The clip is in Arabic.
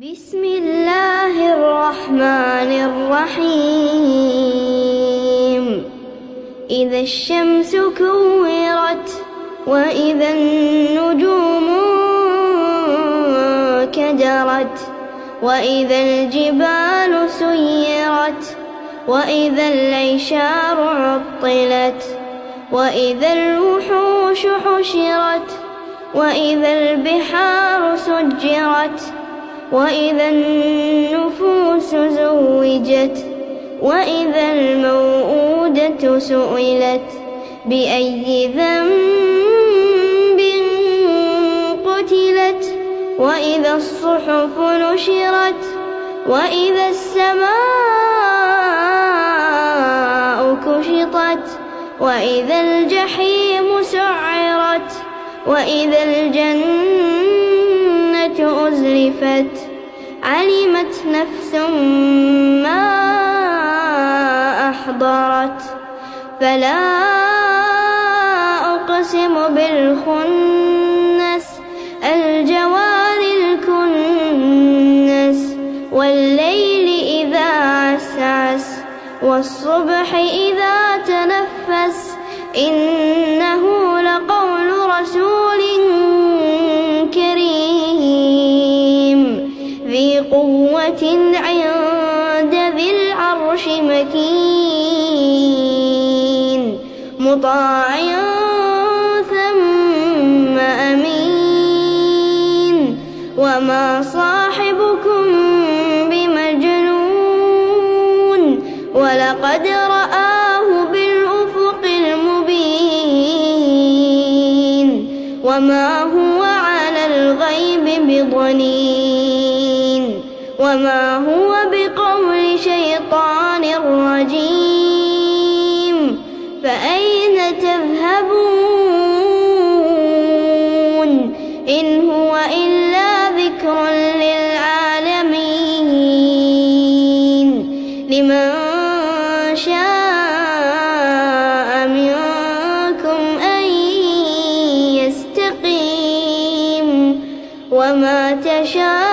بسم الله الرحمن الرحيم. إذا الشمس كورت وإذا النجوم كدرت وإذا الجبال سيرت وإذا العشار عطلت وإذا الوحوش حشرت وإذا البحار سجرت وإذا النفوس زوجت وإذا الموءودة سئلت بأي ذنب قتلت وإذا الصحف نشرت وإذا السماء كشطت وإذا الجحيم سعرت وإذا الجنة أزلفت علمت نفس ما أحضرت فلا أقسم بالخنس الجوار الكنس والليل إذا عسعس والصبح إذا تنفس إنه لقول رسول كريم ذي قوة عند ذي العرش مكين مطاع ثم أمين وما صاحبكم بمجنون ولقد رآه بالأفق المبين وما هو على الغيب بضنين وما هو بقول شيطان رجيم فأين تذهبون إن هو إلا ذكر للعالمين لمن شاء منكم أن يستقيم وما تشاءون